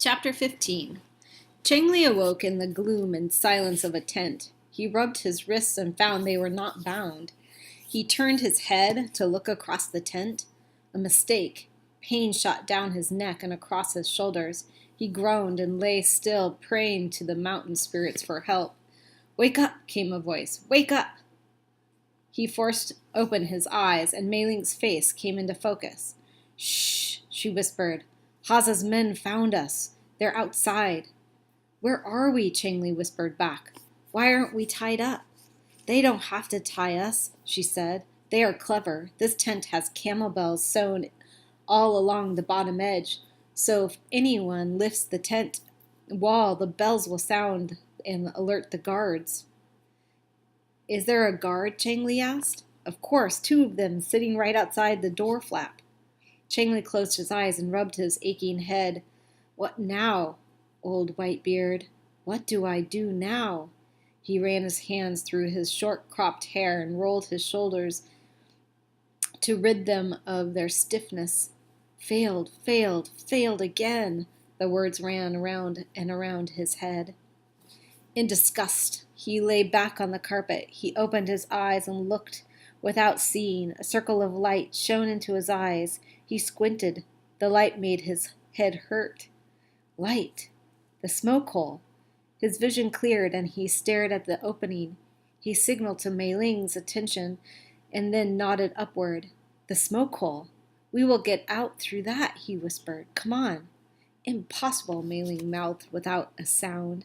Chapter 15. Chengli awoke in the gloom and silence of a tent. He rubbed his wrists and found they were not bound. He turned his head to look across the tent. A mistake. Pain shot down his neck and across his shoulders. He groaned and lay still, praying to the mountain spirits for help. "Wake up," came a voice. "Wake up!" He forced open his eyes, and Mei Ling's face came into focus. "Shh," she whispered. "Haza's men found us. They're outside." "Where are we?" Chengli whispered back. "Why aren't we tied up?" "They don't have to tie us," she said. "They are clever. This tent has camel bells sewn all along the bottom edge, so if anyone lifts the tent wall, the bells will sound and alert the guards." "Is there a guard?" Chengli asked. "Of course, two of them sitting right outside the door flap." Chengli closed his eyes and rubbed his aching head. "What now, old Whitebeard? What do I do now?" He ran his hands through his short-cropped hair and rolled his shoulders to rid them of their stiffness. "Failed, failed, failed again," the words ran around and around his head. In disgust, he lay back on the carpet. He opened his eyes and looked without seeing. A circle of light shone into his eyes. He squinted. The light made his head hurt. Light! The smoke hole! His vision cleared, and he stared at the opening. He signaled to Mei Ling's attention and then nodded upward. "The smoke hole! We will get out through that," he whispered. "Come on." "Impossible," Mei Ling mouthed without a sound.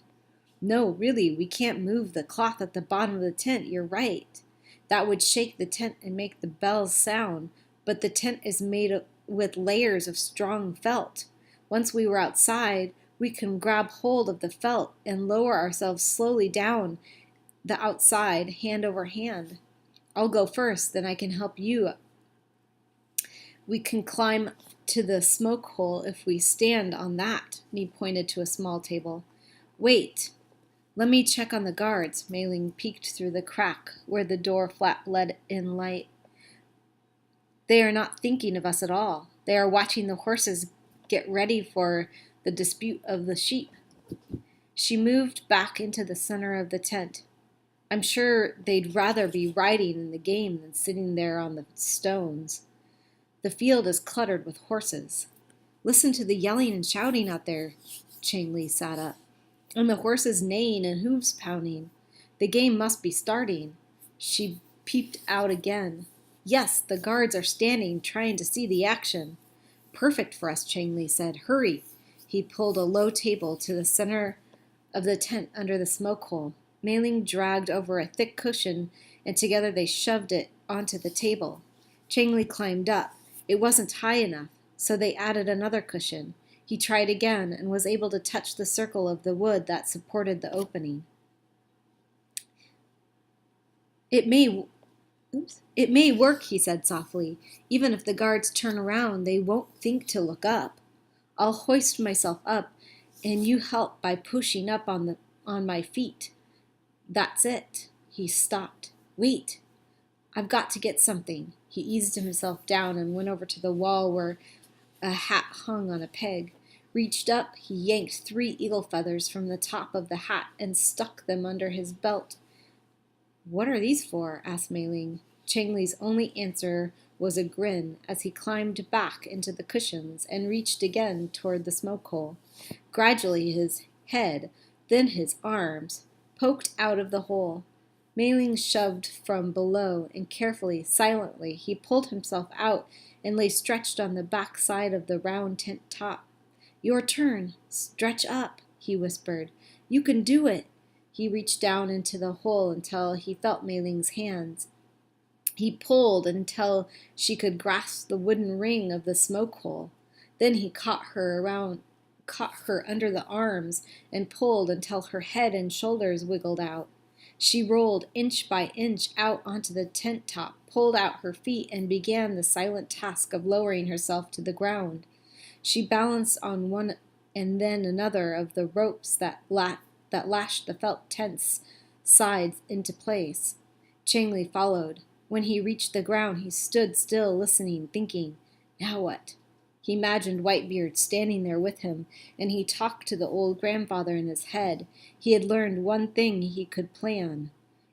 "No, really, we can't move the cloth at the bottom of the tent. You're right. That would shake the tent and make the bells sound, but the tent is made with layers of strong felt. Once we were outside, we can grab hold of the felt and lower ourselves slowly down the outside, hand over hand. I'll go first, then I can help you. We can climb to the smoke hole if we stand on that," and he pointed to a small table. "Wait. Let me check on the guards." Mei Ling peeked through the crack where the door flap let in light. "They are not thinking of us at all. They are watching the horses get ready for the dispute of the sheep." She moved back into the center of the tent. "I'm sure they'd rather be riding in the game than sitting there on the stones. The field is cluttered with horses. Listen to the yelling and shouting out there." Chengli sat up. "And the horses neighing and hooves pounding. The game must be starting." She peeped out again. "Yes, the guards are standing, trying to see the action." "Perfect for us," Chengli said. "Hurry." He pulled a low table to the center of the tent under the smoke hole. Mei Ling dragged over a thick cushion, and together they shoved it onto the table. Chengli climbed up. It wasn't high enough, so they added another cushion. He tried again and was able to touch the circle of the wood that supported the opening. It may work," he said softly. "Even if the guards turn around, they won't think to look up. I'll hoist myself up, and you help by pushing up on my feet. That's it." He stopped. "Wait. I've got to get something." He eased himself down and went over to the wall where a hat hung on a peg. Reached up, he yanked 3 eagle feathers from the top of the hat and stuck them under his belt. "What are these for?" asked Mei Ling. Chengli's only answer was a grin as he climbed back into the cushions and reached again toward the smoke hole. Gradually his head, then his arms, poked out of the hole. Mei Ling shoved from below, and carefully, silently, he pulled himself out and lay stretched on the back side of the round tent top. "Your turn. Stretch up," he whispered. "You can do it." He reached down into the hole until he felt Mei Ling's hands. He pulled until she could grasp the wooden ring of the smoke hole. Then he caught her under the arms and pulled until her head and shoulders wiggled out. She rolled inch by inch out onto the tent top, pulled out her feet, and began the silent task of lowering herself to the ground. She balanced on one and then another of the ropes that lashed the felt tent's sides into place. Chengli followed. When he reached the ground, he stood still, listening, thinking. Now what? He imagined Whitebeard standing there with him, and he talked to the old grandfather in his head. He had learned one thing: he could plan.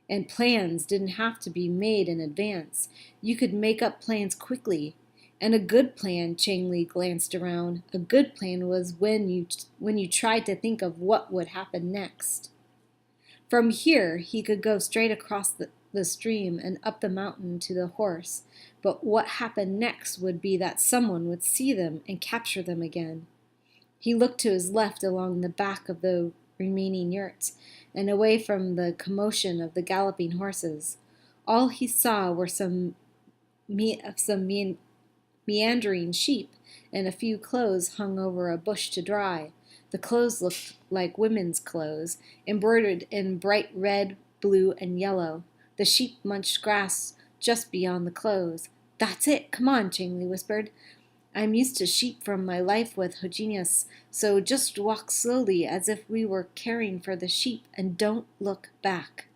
And plans didn't have to be made in advance. You could make up plans quickly. And a good plan, Chengli glanced around. A good plan was when you tried to think of what would happen next. From here, he could go straight across the stream and up the mountain to the horse. But what happened next would be that someone would see them and capture them again. He looked to his left along the back of the remaining yurts and away from the commotion of the galloping horses. All he saw were some meandering sheep and a few clothes hung over a bush to dry. The clothes looked like women's clothes, embroidered in bright red, blue, and yellow. The sheep munched grass just beyond the clothes. "That's it! Come on," Chengli whispered. "I'm used to sheep from my life with Hogenius, so just walk slowly as if we were caring for the sheep and don't look back."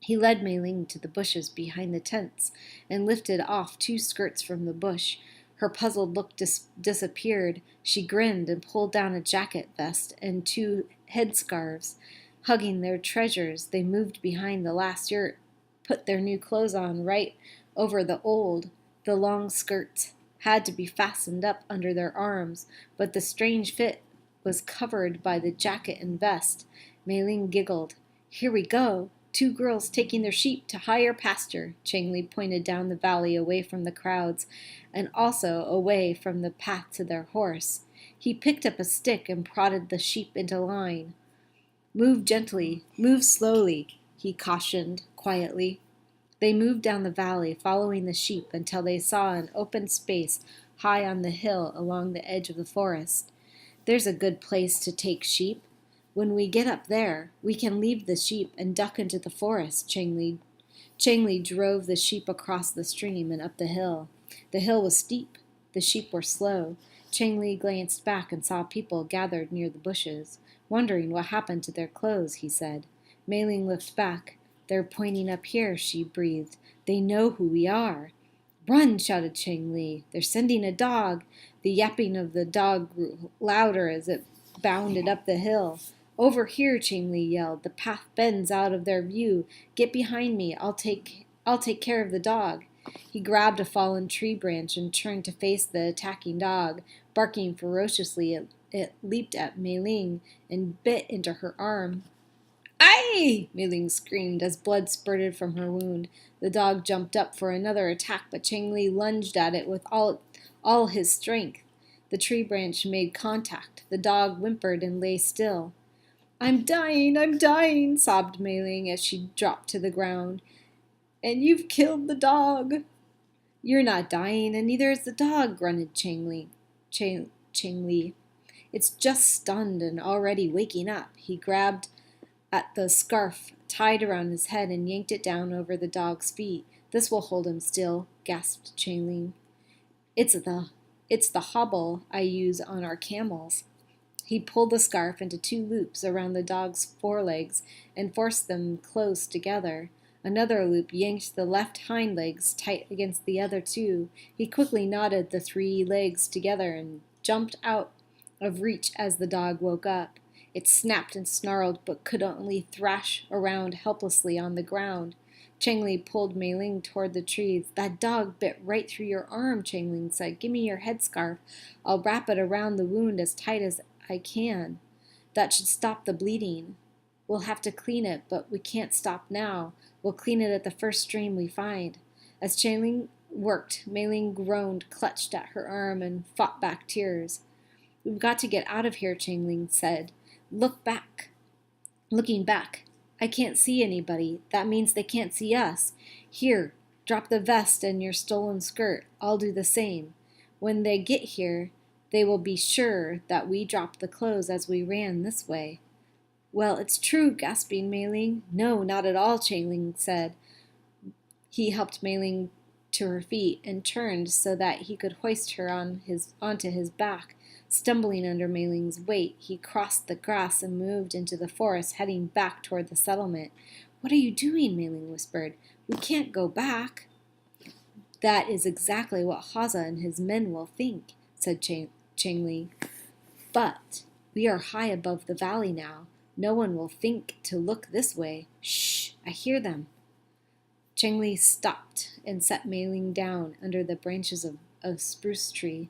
He led Mei Ling to the bushes behind the tents and lifted off 2 skirts from the bush. Her puzzled look disappeared. She grinned and pulled down a jacket vest and 2 headscarves. Hugging their treasures, they moved behind the last yurt, put their new clothes on right over the old. The long skirts had to be fastened up under their arms, but the strange fit was covered by the jacket and vest. Mei Ling giggled. "Here we go. 2 girls taking their sheep to higher pasture." Chengli pointed down the valley away from the crowds and also away from the path to their horse. He picked up a stick and prodded the sheep into line. "Move gently, move slowly," he cautioned quietly. They moved down the valley, following the sheep until they saw an open space high on the hill along the edge of the forest. "There's a good place to take sheep. When we get up there, we can leave the sheep and duck into the forest." Chengli drove the sheep across the stream and up the hill. The hill was steep. The sheep were slow. Chengli glanced back and saw people gathered near the bushes. "Wondering what happened to their clothes," he said. Mei Ling looked back. "They're pointing up here," she breathed. "They know who we are." "Run!" shouted Chengli. "They're sending a dog." The yapping of the dog grew louder as it bounded up the hill. "Over here," Chengli yelled. "The path bends out of their view. Get behind me. I'll take care of the dog." He grabbed a fallen tree branch and turned to face the attacking dog. Barking ferociously, it leaped at Mei Ling and bit into her arm. "Aye!" Mei Ling screamed as blood spurted from her wound. The dog jumped up for another attack, but Chengli lunged at it with all his strength. The tree branch made contact. The dog whimpered and lay still. I'm dying," sobbed Mei Ling as she dropped to the ground. "And you've killed the dog." "You're not dying, and neither is the dog," grunted Chengli. "It's just stunned and already waking up." He grabbed at the scarf tied around his head and yanked it down over the dog's feet. "This will hold him still," gasped Chengli. It's the hobble I use on our camels." He pulled the scarf into 2 loops around the dog's forelegs and forced them close together. Another loop yanked the left hind legs tight against the other 2. He quickly knotted the 3 legs together and jumped out of reach as the dog woke up. It snapped and snarled, but could only thrash around helplessly on the ground. Chengli pulled Mei Ling toward the trees. "That dog bit right through your arm," Chengli said. "Give me your headscarf. I'll wrap it around the wound as tight as I can. That should stop the bleeding. We'll have to clean it, but we can't stop now. We'll clean it at the first stream we find." As Chengli worked, Mei Ling groaned, clutched at her arm, and fought back tears. "We've got to get out of here," Chengli said. Looking back. "I can't see anybody. That means they can't see us. Here, drop the vest and your stolen skirt. I'll do the same. When they get here, they will be sure that we dropped the clothes as we ran this way." "Well, it's true," gasped Mei Ling. "No, not at all," Chengli said. He helped Mei Ling to her feet and turned so that he could hoist her onto his back. Stumbling under Mei Ling's weight, he crossed the grass and moved into the forest, heading back toward the settlement. "What are you doing?" Mei Ling whispered. "We can't go back." "That is exactly what Haza and his men will think," said Chengli. But we are high above the valley now. No one will think to look this way. Shh, I hear them. Chengli stopped and set Mei Ling down under the branches of a spruce tree.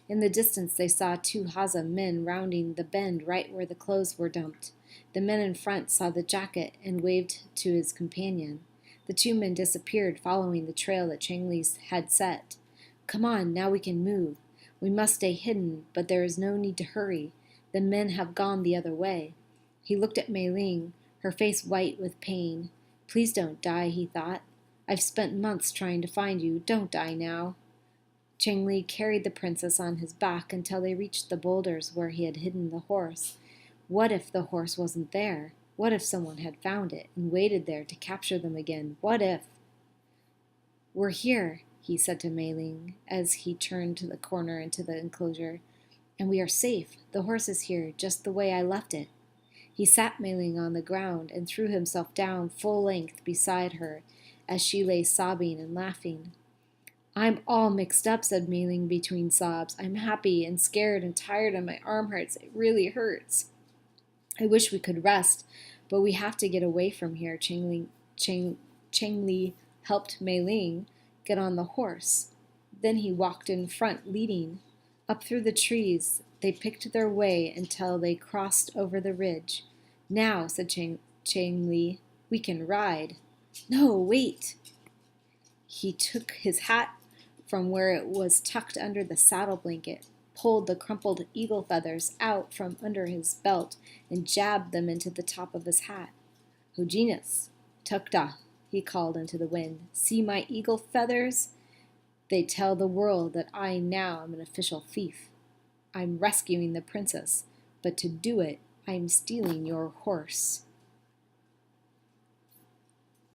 In the distance they saw two Haza men rounding the bend right where the clothes were dumped. The man in front saw the jacket and waved to his companion. The two men disappeared, following the trail that Chengli had set. Come on, now we can move. We must stay hidden, but there is no need to hurry. The men have gone the other way. He looked at Mei Ling, her face white with pain. Please don't die, he thought. I've spent months trying to find you. Don't die now. Chengli carried the princess on his back until they reached the boulders where he had hidden the horse. What if the horse wasn't there? What if someone had found it and waited there to capture them again? What if? We're here, he said to Mei Ling as he turned to the corner into the enclosure. And we are safe. The horse is here, just the way I left it. He sat Mei Ling on the ground and threw himself down full length beside her as she lay sobbing and laughing. I'm all mixed up, said Mei Ling between sobs. I'm happy and scared and tired and my arm hurts. It really hurts. I wish we could rest, but we have to get away from here. Chengli helped Mei Ling get on the horse. Then he walked in front, leading. Up through the trees, they picked their way until they crossed over the ridge. Now, said Chengli, we can ride. No, wait. He took his hat from where it was tucked under the saddle blanket, pulled the crumpled eagle feathers out from under his belt, and jabbed them into the top of his hat. Hojinas, Tukta, he called into the wind. See my eagle feathers? They tell the world that I now am an official thief. I'm rescuing the princess, but to do it, I'm stealing your horse.